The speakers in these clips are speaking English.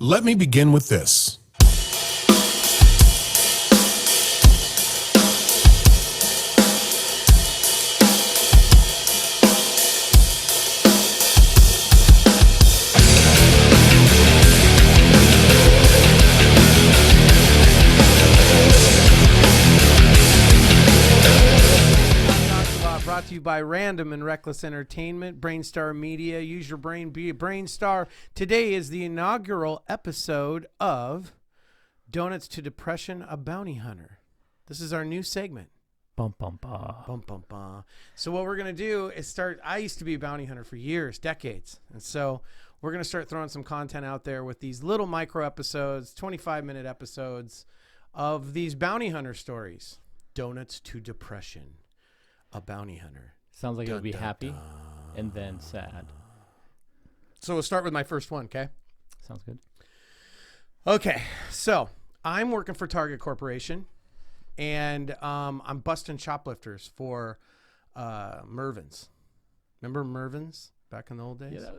Let me begin with this. Brought to you by Random and Reckless Entertainment, Brainstar Media. Use your brain, be a Brainstar. Today is the inaugural episode of Doughnuts to Depression, a Bounty Hunter. This is our new segment. Bum, bum, bum. Bum, bum, bum. So what we're going to do is I used to be a bounty hunter for years, decades. And so we're going to start throwing some content out there with these little micro episodes, 25-minute episodes of these bounty hunter stories. Doughnuts to Depression. A bounty hunter. Sounds like it would be happy and then sad. So we'll start with my first one, okay? Sounds good. Okay, so I'm working for Target Corporation, and I'm busting shoplifters for Mervyn's. Remember Mervyn's back in the old days? Yeah,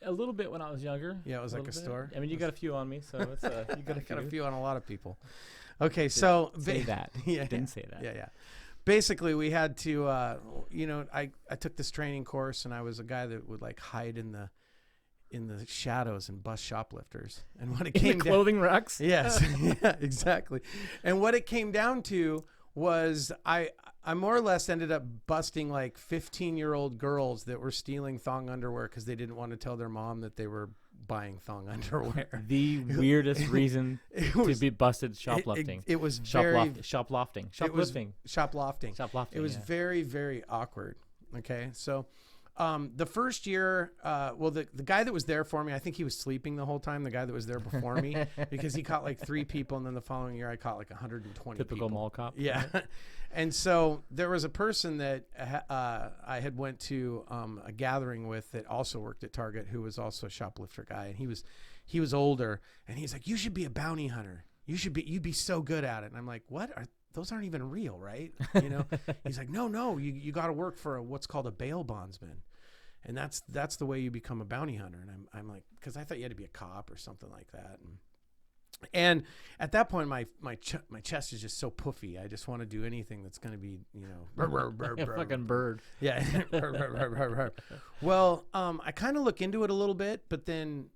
a little bit when I was younger. Yeah, it was like a store. I mean, you got a few on me, so it's you got a few. Got a few on a lot of people. Okay, so say that. Yeah, didn't say that. Yeah. Basically, we had to, I took this training course, and I was a guy that would like hide in the shadows and bust shoplifters. And what it came the clothing racks. Yes, yeah, exactly. And what it came down to was I more or less ended up busting like 15-year-old girls that were stealing thong underwear because they didn't want to tell their mom that they were buying thong underwear. The weirdest reason to be busted shoplifting. It was shoplifting. It was very, very awkward. Okay, so the first year, the guy that was there for me, I think he was sleeping the whole time. The guy that was there before me, because he caught like 3 people, and then the following year I caught like 120. Typical people. mall cop. Yeah. And so there was a person that I had went to a gathering with that also worked at Target, who was also a shoplifter guy, and he was older, and he's like, "You should be a bounty hunter. You'd be so good at it." And I'm like, "What? Those aren't even real, right?" You know? He's like, "No, you got to work for what's called a bail bondsman, and that's the way you become a bounty hunter." And I'm like, because I thought you had to be a cop or something like that. And at that point, my chest is just so puffy. I just want to do anything that's going to be, fucking bird. Yeah. Well, I kind of look into it a little bit, but then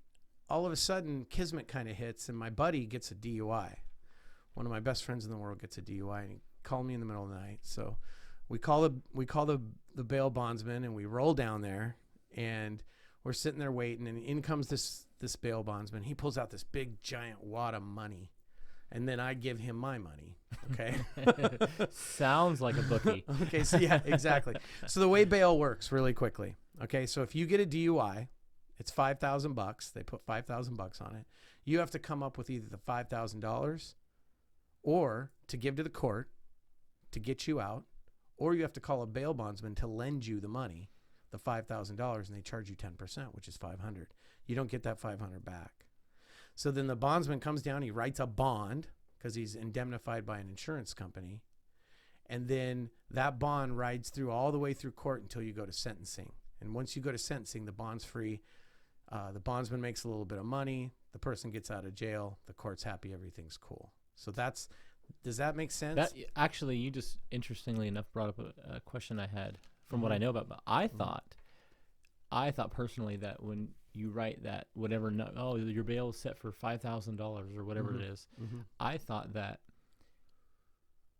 all of a sudden, kismet kind of hits, and my buddy gets a DUI. One of my best friends in the world gets a DUI, and he called me in the middle of the night. So we call the bail bondsman, and we roll down there, and we're sitting there waiting, and in comes this bail bondsman. He pulls out this big giant wad of money, and then I give him my money. Okay. Sounds like a bookie. Okay, so yeah, exactly. So the way bail works, really quickly. Okay, so if you get a DUI, it's $5,000. They put $5,000 on it. You have to come up with either the $5,000 or to give to the court to get you out, or you have to call a bail bondsman to lend you the money, the $5,000, and they charge you 10%, which is $500. You don't get that $500 back. So then the bondsman comes down, he writes a bond because he's indemnified by an insurance company. And then that bond rides through all the way through court until you go to sentencing. And once you go to sentencing, the bond's free. The bondsman makes a little bit of money. The person gets out of jail. The court's happy. Everything's cool. So does that make sense? That actually, you just interestingly enough brought up a question I had from what I know about. But I thought personally that when you write that whatever, your bail is set for $5,000 or whatever it is, I thought that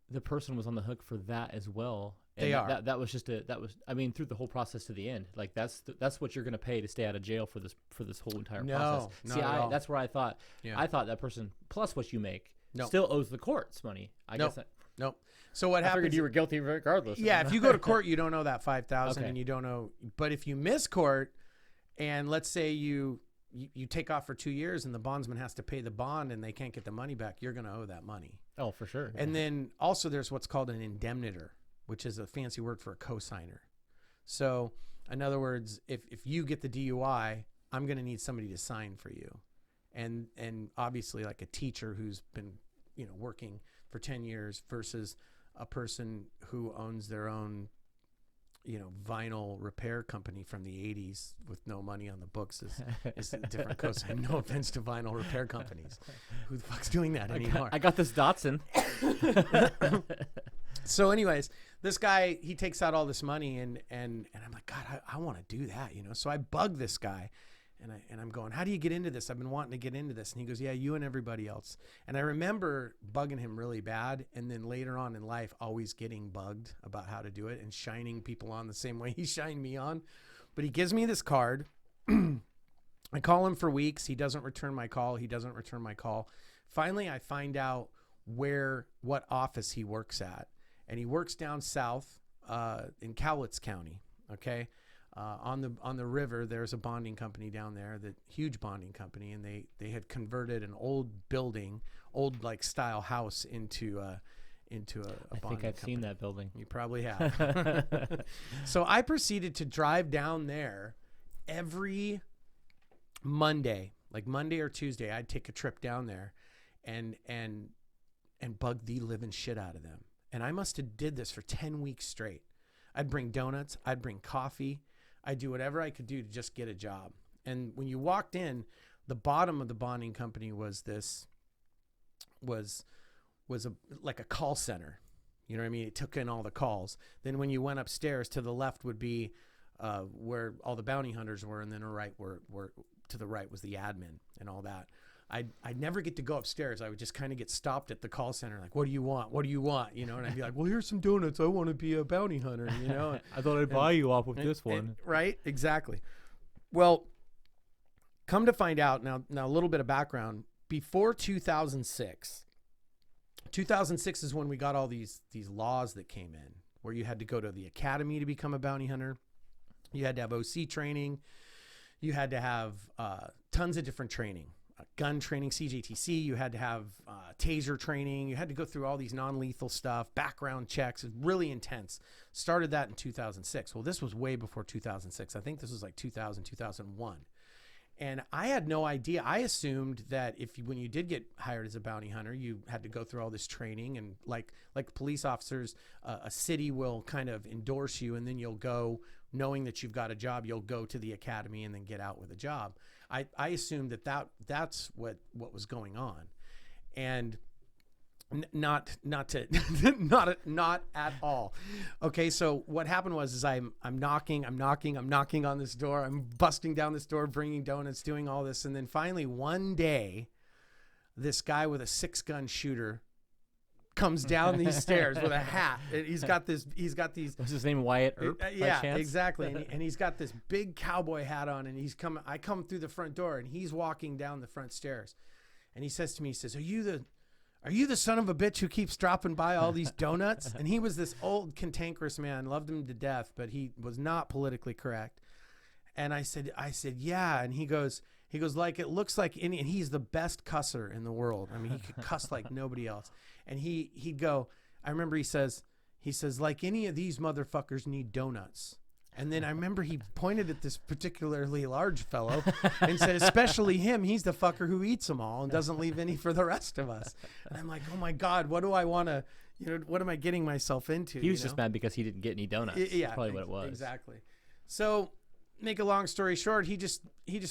the person was on the hook for that as well. And they are. That was just through the whole process to the end. Like that's what you're going to pay to stay out of jail for this whole entire process. See, that's where I thought. Yeah. I thought that person plus what you make still owes the courts money. I guess that. Nope. So what happens? I figured you were guilty regardless. Yeah, if you go to court, you don't owe that $5,000, and you don't owe. But if you miss court, and let's say you take off for 2 years, and the bondsman has to pay the bond, and they can't get the money back, you're going to owe that money. Oh, for sure. And then also there's what's called an indemnitor, which is a fancy word for a cosigner. So in other words, if you get the DUI, I'm going to need somebody to sign for you, and obviously like a teacher who's been working for 10 years versus a person who owns their own vinyl repair company from the 80s with no money on the books is a different coast. No offense to vinyl repair companies. Who the fuck's doing that anymore? I got this Datsun. So anyways, this guy, he takes out all this money and I'm like, God, I want to do that, So I bug this guy and I'm going, how do you get into this? I've been wanting to get into this. And he goes, yeah, you and everybody else. And I remember bugging him really bad. And then later on in life, always getting bugged about how to do it and shining people on the same way he shined me on. But he gives me this card. I call him for weeks. He doesn't return my call. Finally, I find out what office he works at. And he works down south in Cowlitz County. Okay. On the river, there's a bonding company down there, the huge bonding company. And they had converted an old building, old like style house into a bonding I think I've seen that building. You probably have. So I proceeded to drive down there every Monday, like Monday or Tuesday. I'd take a trip down there and bug the living shit out of them. And I must have did this for 10 weeks straight. I'd bring donuts. I'd bring coffee. I'd do whatever I could do to just get a job. And when you walked in, the bottom of the bonding company was like a call center. You know what I mean? It took in all the calls. Then when you went upstairs, to the left would be where all the bounty hunters were, and then to the right was the admin and all that. I'd never get to go upstairs. I would just kind of get stopped at the call center, like, what do you want? What do you want? And I'd be like, well, here's some donuts. I want to be a bounty hunter, I thought I'd buy you off with this one. Right? Exactly. Well, come to find out now a little bit of background. Before 2006 is when we got all these laws that came in, where you had to go to the academy to become a bounty hunter. You had to have OC training. You had to have tons of different training. Gun training, CJTC, you had to have taser training. You had to go through all these non-lethal stuff, background checks. It's really intense. Started that in 2006. Well, this was way before 2006. I think this was like 2000, 2001. And I had no idea. I assumed that when you did get hired as a bounty hunter, you had to go through all this training. And like police officers, a city will kind of endorse you, and then you'll go, knowing that you've got a job, you'll go to the academy and then get out with a job. I assumed that's what was going on, and not at all. Okay, so what happened was I'm knocking on this door. I'm busting down this door, bringing donuts, doing all this, and then finally one day, this guy with a 6-gun shooter comes down these stairs with a hat. And he's got these. Was his name Wyatt Earp? Yeah, exactly. And he's got this big cowboy hat on, and I come through the front door, and he's walking down the front stairs, and he says to me, "Are you the son of a bitch who keeps dropping by all these donuts?" And he was this old cantankerous man, loved him to death, but he was not politically correct. And I said, yeah. And he goes, like, it looks like and he's the best cusser in the world. I mean, he could cuss like nobody else. And he'd go, I remember he says, like any of these motherfuckers need donuts. And then I remember he pointed at this particularly large fellow and said, especially him, he's the fucker who eats them all and doesn't leave any for the rest of us. And I'm like, oh my God, what do I want to, what am I getting myself into? He was just mad because he didn't get any donuts. Yeah, that's probably what it was. Exactly. So make a long story short, he just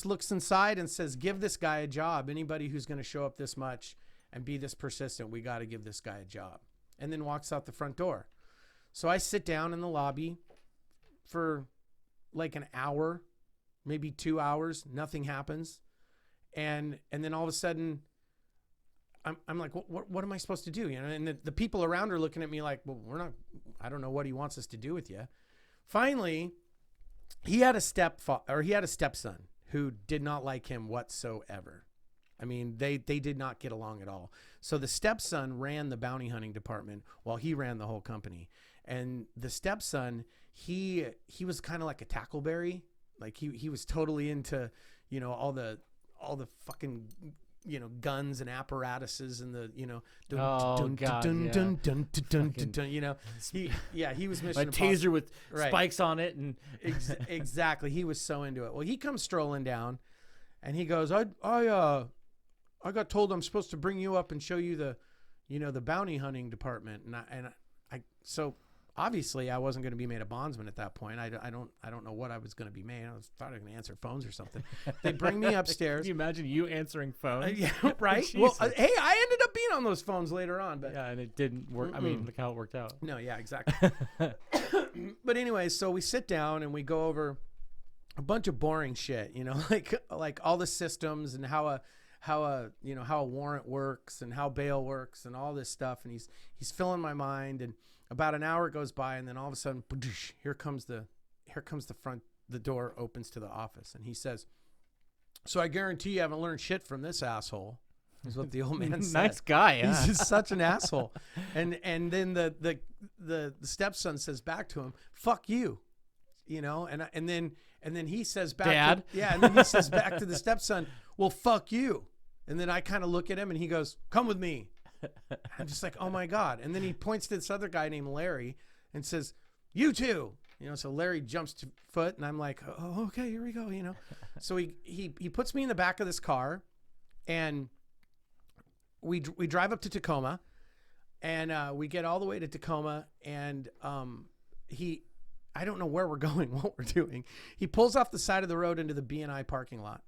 looks inside and says, give this guy a job. Anybody who's going to show up this much and be this persistent, we got to give this guy a job. And then walks out the front door. So I sit down in the lobby for like an hour, maybe 2 hours. Nothing happens. And then all of a sudden, I'm like, what am I supposed to do? And the people around are looking at me like, well, I don't know what he wants us to do with you. Finally, he had a stepson who did not like him whatsoever. I mean, they did not get along at all. So the stepson ran the bounty hunting department while he ran the whole company. And the stepson, he was kind of like a tackleberry. Like he was totally into, all the fucking, guns and apparatuses and the, he was Mission Impossible. Taser with spikes on it. And exactly. He was so into it. Well, he comes strolling down and he goes, I got told I'm supposed to bring you up and show you the bounty hunting department. So obviously I wasn't going to be made a bondsman at that point. I don't know what I was going to be made. Thought I was going to answer phones or something. They bring me upstairs. Can you imagine you answering phones? Yeah, right. Well, hey, I ended up being on those phones later on, but yeah, and it didn't work. I mean, look how it worked out. no, yeah, exactly. But anyway, so we sit down and we go over a bunch of boring shit, like all the systems and how a warrant works and how bail works and all this stuff. And he's filling my mind. And about an hour goes by, and then all of a sudden, here comes the door opens to the office, and he says, "So I guarantee you haven't learned shit from this asshole." Is what the old man said. Nice guy. Yeah. He's just such an asshole. And then the stepson says back to him, "Fuck you," and then he says back, Dad. and then he says back to the stepson, "Well, fuck you." And then I kind of look at him and he goes, "Come with me." I'm just like, oh my God. And then he points to this other guy named Larry and says, "You too." So Larry jumps to foot, and I'm like, "Oh, okay, here we go." So he puts me in the back of this car, and we drive up to Tacoma, and we get all the way to Tacoma, and I don't know where we're going, what we're doing. He pulls off the side of the road into the B&I parking lot.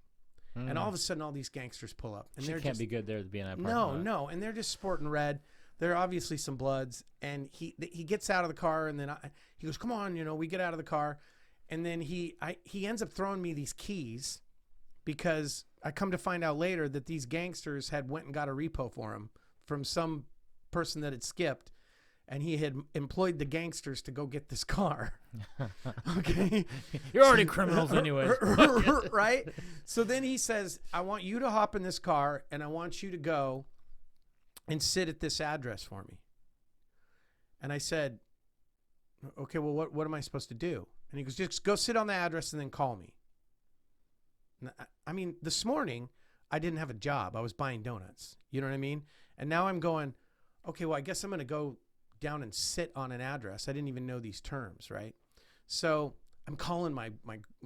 And all of a sudden, all these gangsters pull up. And She can't be good there at the B&I parking lot. No. And they're just sporting red. They're obviously some Bloods. And he gets out of the car, and then he goes, "Come on," we get out of the car. And then he ends up throwing me these keys, because I come to find out later that these gangsters had went and got a repo for him from some person that had skipped. And he had employed the gangsters to go get this car. Okay. You're already criminals anyway. Right? So then he says, "I want you to hop in this car, and I want you to go and sit at this address for me." And I said, "Okay, well, what am I supposed to do?" And he goes, "Just go sit on the address and then call me." And I mean, this morning, I didn't have a job. I was buying donuts. You know what I mean? And now I'm going, okay, well, I guess I'm going to go down and sit on an address. I didn't even know these terms, right? So I'm calling my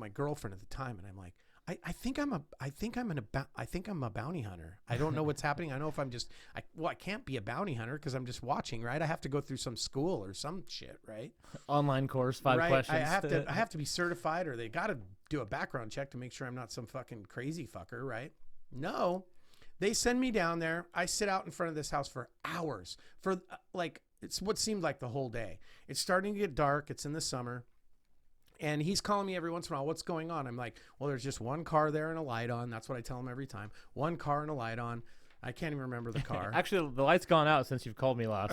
girlfriend at the time, and I'm like, I think I'm a bounty hunter. I don't know what's happening. I know if I can't be a bounty hunter because I'm just watching, right? I have to go through some school or some shit, right? Online course, 5 right? questions. I have to be certified, or they got to do a background check to make sure I'm not some fucking crazy fucker, right? No, they send me down there. I sit out in front of this house for hours, for it's what seemed like the whole day. It's starting to get dark. It's in the summer. And he's calling me every once in a while. "What's going on?" I'm like, "Well, there's just one car there and a light on." That's what I tell him every time. One car and a light on. I can't even remember the car. Actually, the light's gone out since you've called me last.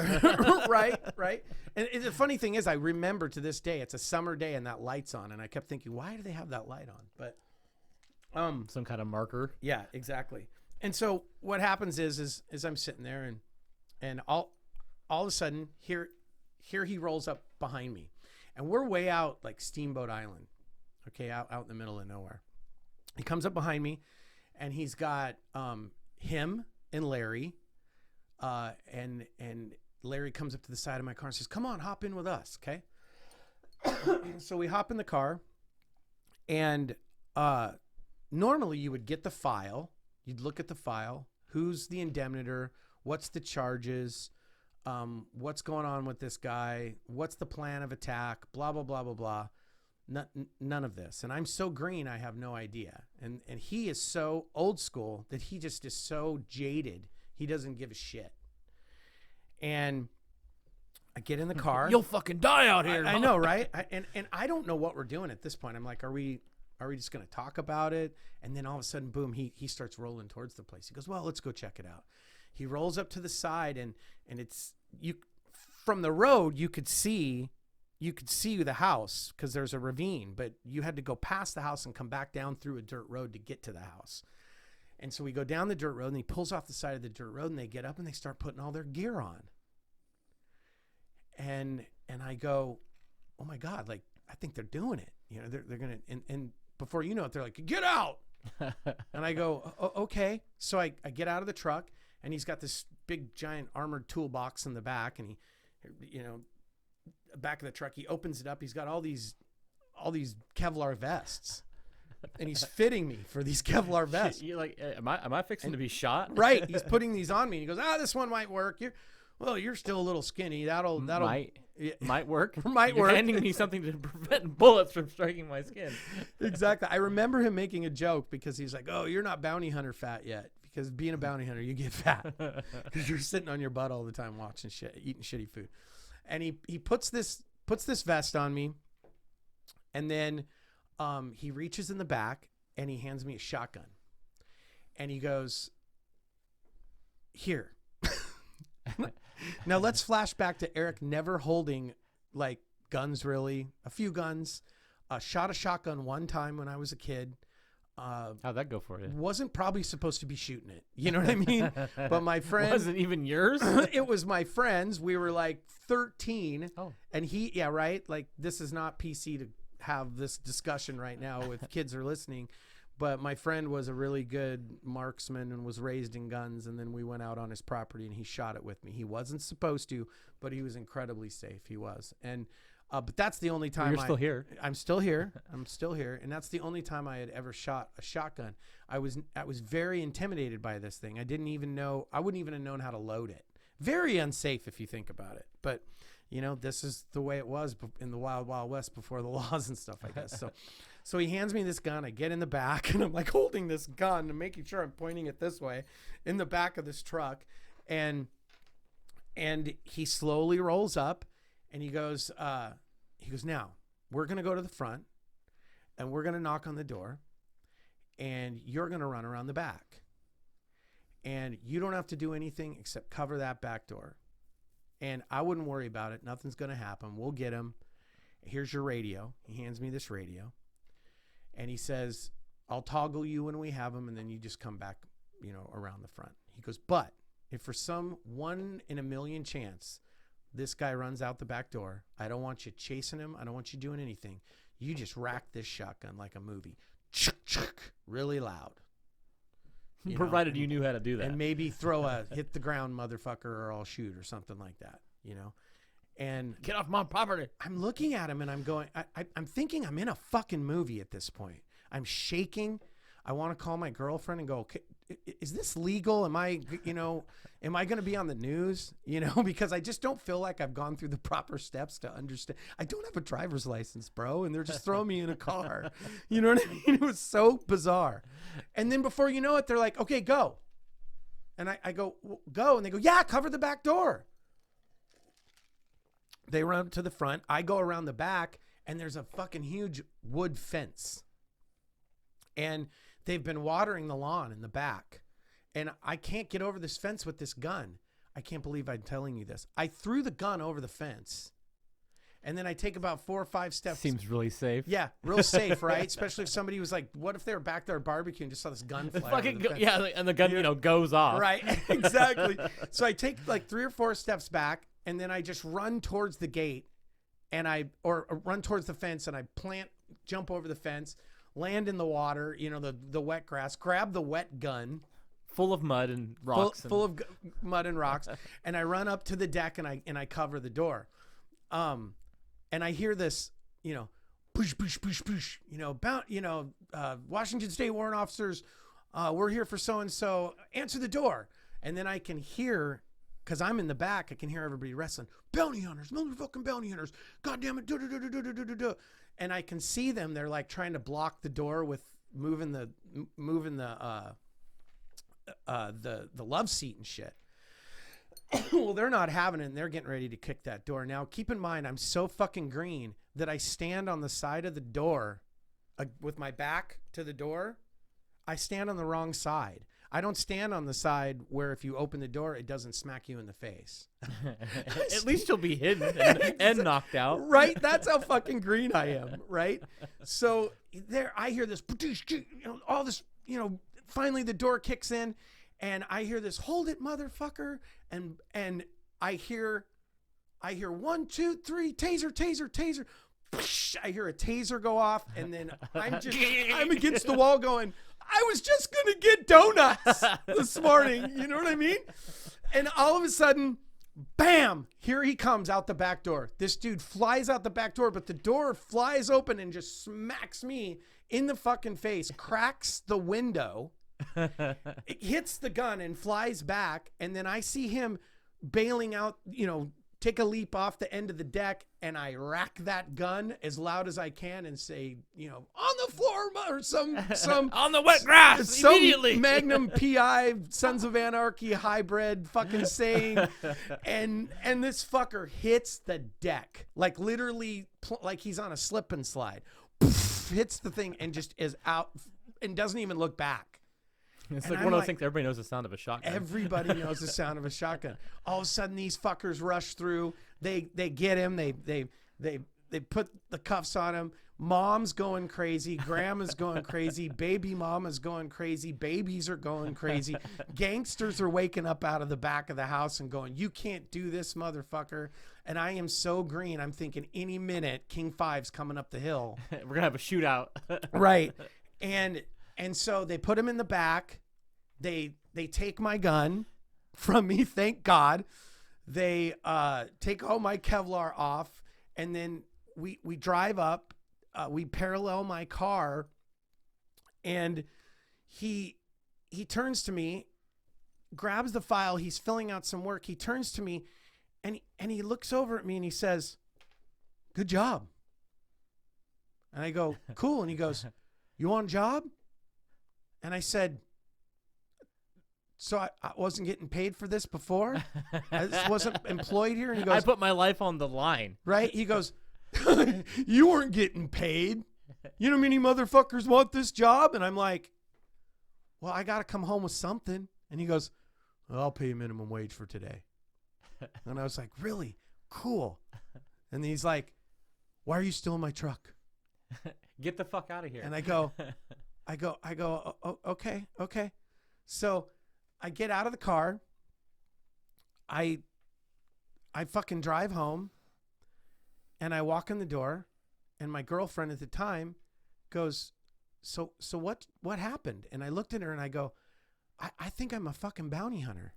Right. And the funny thing is, I remember to this day, it's a summer day and that light's on. And I kept thinking, why do they have that light on? But some kind of marker. Yeah, exactly. And so what happens is I'm sitting there, and all of a sudden, here he rolls up behind me. And we're way out like Steamboat Island, okay, out in the middle of nowhere. He comes up behind me, and he's got him and Larry, and Larry comes up to the side of my car and says, "Come on, hop in with us," okay? So we hop in the car, and normally you would get the file. You'd look at the file. Who's the indemnitor? What's the charges? What's going on with this guy? What's the plan of attack? Blah, blah, blah, blah, blah. None of this. And I'm so green, I have no idea. And he is so old school that he just is so jaded. He doesn't give a shit. And I get in the car. You'll fucking die out here. I know, right? And I don't know what we're doing at this point. I'm like, are we just going to talk about it? And then all of a sudden, boom, he starts rolling towards the place. He goes, "Well, let's go check it out." He rolls up to the side, and it's from the road you could see the house because there's a ravine, but you had to go past the house and come back down through a dirt road to get to the house. And so we go down the dirt road, and he pulls off the side of the dirt road, and they get up and they start putting all their gear on. And I go, "Oh my God, like I think they're doing it. They're gonna." And before you know it, they're like, "Get out!" And I go, "Okay." So I get out of the truck. And he's got this big, giant armored toolbox in the back, and back of the truck, he opens it up. He's got all these Kevlar vests, and he's fitting me for these Kevlar vests. You're like, am I fixing to be shot? Right. He's putting these on me. And he goes, "This one might work." well, you're still a little skinny. That'll Might work. Might You're work. handing me something to prevent bullets from striking my skin. Exactly. I remember him making a joke because he's like, "Oh, you're not bounty hunter fat yet." Because being a bounty hunter, you get fat because you're sitting on your butt all the time watching shit, eating shitty food. And he puts this vest on me, and then he reaches in the back and he hands me a shotgun, and he goes, "Here." Now let's flash back to Eric never holding like guns, really. A few guns, shot a shotgun one time when I was a kid. How'd that go for you? Wasn't probably supposed to be shooting it. You know what I mean? But my friend... Was it even yours? It was my friend's. We were like 13. Oh. And yeah, right? Like, this is not PC to have this discussion right now if kids are listening. But my friend was a really good marksman and was raised in guns. And then we went out on his property and he shot it with me. He wasn't supposed to, but he was incredibly safe. He was. And... but that's the only time You're still here. I'm still here. I'm still here. And that's the only time I had ever shot a shotgun. I was very intimidated by this thing. I wouldn't even have known how to load it. Very unsafe if you think about it. But, you know, this is the way it was in the wild, wild west before the laws and stuff, I guess. So he hands me this gun. I get in the back and I'm like holding this gun and making sure I'm pointing it this way in the back of this truck. And he slowly rolls up and he goes, now we're going to go to the front and we're going to knock on the door and you're going to run around the back and you don't have to do anything except cover that back door. And I wouldn't worry about it. Nothing's going to happen. We'll get him. Here's your radio. He hands me this radio and he says, I'll toggle you when we have him. And then you just come back, you know, around the front. He goes, but if for some 1 in a million chance, this guy runs out the back door, I don't want you chasing him. I don't want you doing anything. You just rack this shotgun like a movie. Really loud. Provided you knew how to do that. And maybe throw a hit the ground motherfucker or I'll shoot or something like that, you know? And get off my property. I'm looking at him and I'm going, I'm thinking I'm in a fucking movie at this point. I'm shaking. I want to call my girlfriend and go, okay, is this legal? Am I going to be on the news? You know, because I just don't feel like I've gone through the proper steps to understand. I don't have a driver's license, bro. And they're just throwing me in a car. You know what I mean? It was so bizarre. And then before you know it, they're like, okay, go. And I go, well, go. And they go, yeah, cover the back door. They run to the front. I go around the back and there's a fucking huge wood fence. And they've been watering the lawn in the back. And I can't get over this fence with this gun. I can't believe I'm telling you this. I threw the gun over the fence. And then I take about 4 or 5 steps. Seems really safe. Yeah, real safe, right? Especially if somebody was like, what if they were back there barbecuing and just saw this gun fly over the fence? Yeah, and the gun, you know, goes off. Right, exactly. So I take like 3 or 4 steps back, and then I just run towards the gate, and or run towards the fence, and I jump over the fence, land in the water, you know, the wet grass, grab the wet gun. Full of mud and rocks. Full of mud and rocks. And I run up to the deck and I cover the door. And I hear this, you know, push, push, push, push, you know, Washington State warrant officers, we're here for so-and-so, answer the door. And then I can hear, because I'm in the back, I can hear everybody wrestling, bounty hunters, motherfucking bounty hunters, God damn it, and I can see them, they're like trying to block the door with moving the love seat and shit. Well, they're not having it and they're getting ready to kick that door. Now, keep in mind, I'm so fucking green that I stand on the side of the door with my back to the door. I stand on the wrong side. I don't stand on the side where if you open the door, it doesn't smack you in the face. At least you'll be hidden and knocked out. Right? That's how fucking green I am, right? So there, I hear this, you know, all this, you know, finally the door kicks in and I hear this, hold it, motherfucker. And I hear 1, 2, 3, taser, taser, taser. I hear a taser go off and then I'm against the wall going, I was just going to get donuts this morning. You know what I mean? And all of a sudden, bam, here he comes out the back door. This dude flies out the back door, but the door flies open and just smacks me in the fucking face, cracks the window. It hits the gun and flies back. And then I see him bailing out, take a leap off the end of the deck, and I rack that gun as loud as I can and say, on the floor, or some On the wet grass some immediately. Magnum PI Sons of Anarchy hybrid fucking saying, and this fucker hits the deck like literally like he's on a slip and slide, hits the thing and just is out and doesn't even look back. It's And like I'm one of those like- things everybody knows the sound of a shotgun. Everybody knows the sound of a shotgun. All of a sudden, these fuckers rush through. They get him. They put the cuffs on him. Mom's going crazy. Grandma's going crazy. Baby mama's going crazy. Babies are going crazy. Gangsters are waking up out of the back of the house and going, "You can't do this, motherfucker." And I am so green. I'm thinking any minute King 5's coming up the hill. We're gonna have a shootout. Right. And so they put him in the back. They take my gun from me, thank God. They take all my Kevlar off, and then we drive up. We parallel my car, and he turns to me, grabs the file. He's filling out some work. He turns to me, and he looks over at me, and he says, "Good job." And I go, "Cool." And he goes, "You want a job?" And I said, "So I wasn't getting paid for this before? I just wasn't employed here?" And he I goes, put my life on the line. right? He goes, "You weren't getting paid. You know how many motherfuckers want this job?" And I'm like, "Well, I got to come home with something." And he goes, "Well, I'll pay you minimum wage for today." And I was like, "Really? Cool." And he's like, "Why are you still in my truck?" Get the fuck out of here. And I go, "Oh, okay. So I get out of the car. I fucking drive home, and I walk in the door, and my girlfriend at the time goes, so what happened?" And I looked at her and I go, I think I'm a fucking bounty hunter.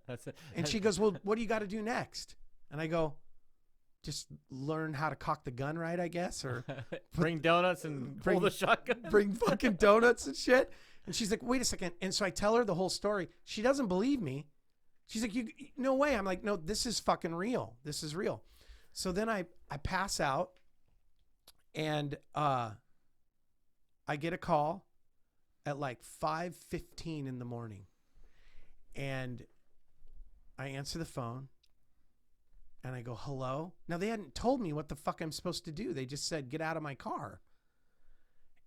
That's it. And she goes, "Well, what do you got to do next?" And I go, "Just learn how to cock the gun right, I guess, or bring donuts and pull bring- the shotgun. bring fucking donuts and shit." And she's like, "Wait a second." And so I tell her the whole story. She doesn't believe me. She's like, "No way." I'm like, "No, this is fucking real. This is real." So then I pass out, and I get a call at like 5:15 in the morning, and I answer the phone. And I go, "Hello?" Now, they hadn't told me what the fuck I'm supposed to do. They just said, "Get out of my car."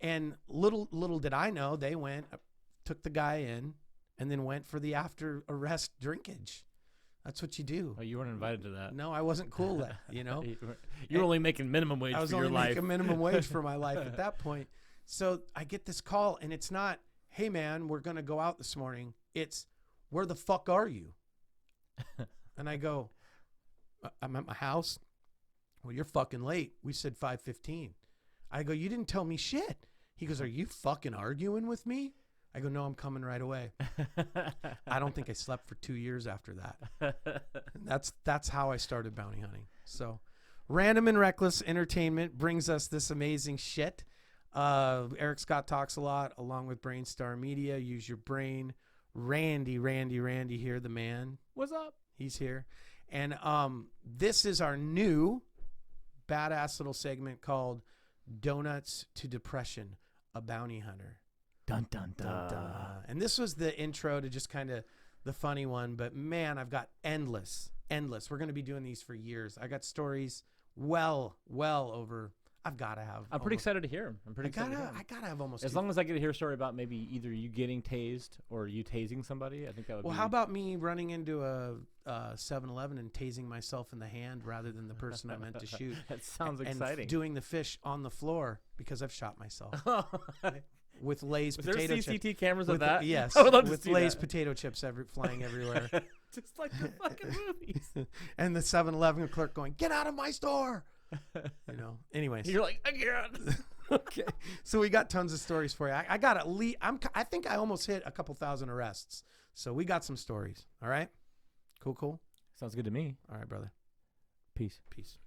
And little did I know, they went, took the guy in, and then went for the after arrest drinkage. That's what you do. Oh, you weren't invited to that. No, I wasn't cool that, You were only making minimum wage I was for only your life. making minimum wage for my life at that point. So I get this call, and it's not, "Hey, man, we're going to go out this morning." It's, "Where the fuck are you?" And I go, "I'm at my house." "Well, you're fucking late. We said 5:15. I go, "You didn't tell me shit." He goes, "Are you fucking arguing with me?" I go, "No, I'm coming right away." I don't think I slept for 2 years after that. And that's how I started bounty hunting. So random and reckless entertainment brings us this amazing shit. Eric Scott talks a lot along with Brainstar Media. Use your brain. Randy here, the man. What's up? He's here. And this is our new badass little segment called Doughnuts to Depression, a Bounty Hunter. Dun, dun, dun. Dun, dun. And this was the intro to just kind of the funny one. But, man, I've got endless. We're going to be doing these for years. I got stories well over. I've got to have. I'm pretty excited to hear him. I'm pretty excited to hear him. I got to have almost. As long as I get to hear a story about maybe either you getting tased or you tasing somebody, I think that would be... Well, how about me running into a 7-Eleven and tasing myself in the hand rather than the person I meant to shoot? That sounds And exciting. doing the fish on the floor because I've shot myself with Lay's Was there potato chips. CCTV cameras With of that? yes, I would love to with see Lay's that. potato chips flying everywhere. Just like the fucking movies. And the 7-Eleven clerk going, "Get out of my store." Anyways. You're like, I can't. Okay. So we got tons of stories for you. I got at least, I think I almost hit a couple thousand arrests. So we got some stories. All right. Cool. Sounds good to me. All right, brother. Peace. Peace.